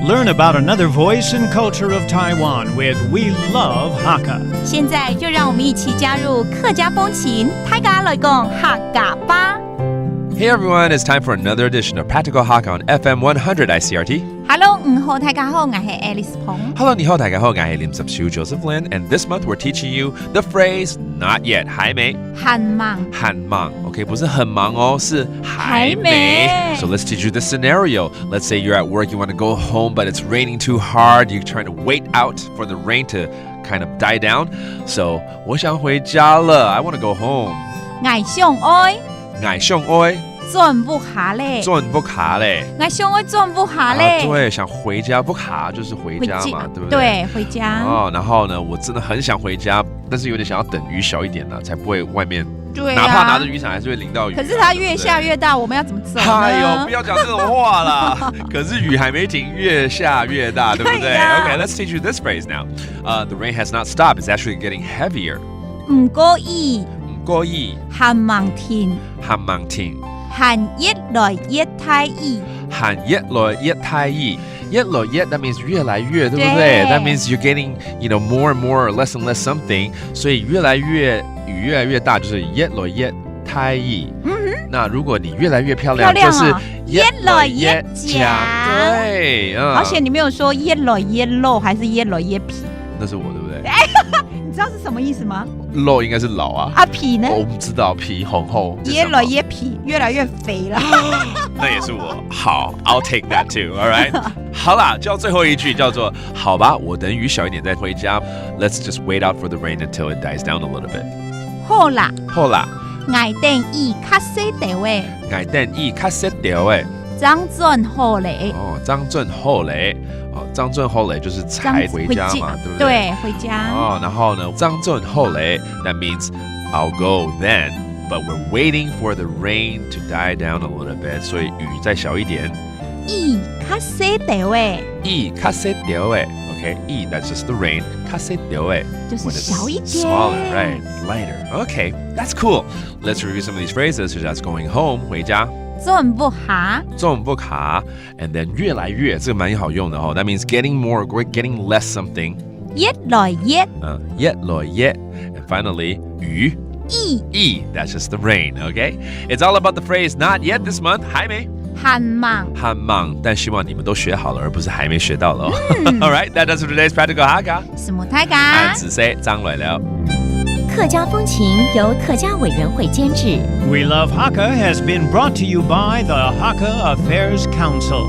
Learn about another voice and culture of Taiwan with We Love Hakka. 现在就让我们一起加入客家风情，大家来讲客家吧。Hey everyone, it's time for another edition of Practical Hakka on FM 100 ICRT. Hello， 好，大家好，我是 Alice 彭。Hello, 你好，大家好，我是林十修 Joseph Lin, and this month we're teaching you the phrase "not yet" 还没。很忙。很忙 ，OK， 不是很忙哦，是还没。So let's teach you this scenario. Let's say you're at work, you want to go home, but it's raining too hard. You're trying to wait out for the rain to kind of die down. So 我想回家了 I want to go home. 我想愛。我想愛轉不下嘞，轉不下嘞。我想愛轉不下嘞。對，想回家不卡就是回家嘛，對不對？對，回家。哦，然後呢，我真的很想回家，但是有點想要等雨小一點呢，才不會外面。對啊，哪怕拿着雨傘，還是會淋到雨。可是它越下越大，我們要怎麼走呢？哎呦，不要講這種話啦！可是雨還沒停，越下越大，對不對？Okay, let's teach you this phrase now. The rain has not stopped. It's actually getting heavier. 唔過意。唔過意。限盲天。限盲天。限一來一太易。限一來一太易。一來一 that means 越來越，對不對？ That means you're getting, more and more or less and less something. 所以越來越雨越來越大，就是一來一太易。那如果你越來越漂亮，就是一來一甲。對，而且你沒有說一來一露，還是一來一皮？那是我，對不對？你知道是什麼意思嗎？露應該是老啊。啊，皮呢？我不知道，皮很厚。一來一皮，越來越肥了。那也是我。好 ，I'll take that too. All right. 好啦，叫最後一句叫做好吧，我等雨小一點再回家。Let's just wait out for the rain until it dies down a little bit. 好啦。好啦。我等伊較細條誒。我等伊較細條誒。張準好嘞。哦，張準好嘞。哦，張準好嘞就是才回家嘛，對不對？對，回家。哦，然後呢，張準好嘞 that means I'll go then, but we're waiting for the rain to die down a little bit. 所以雨再小一點。伊較細條誒。伊較細條誒。Okay, E, that's just the rain. 較細條誒。就是小一點。Smaller, right? Lighter. Okay, that's cool. Let's review some of these phrases. So that's going home, 回家。轉不下。轉不下 and then 越來越，這個蠻好用的哦。That means getting more, or getting less something. 一來一。一來一 and finally 雨。E, that's just the rain, okay? It's all about the phrase not yet this month. 還沒。很忙。很忙，但希望你們都學好了，而不是還沒學到咯。All right, that does it for today's Practical Hakka. 什麼大家？子 say 張來了。客家風情由客家委員會監製。We Love Hakka has been brought to you by the Hakka Affairs Council.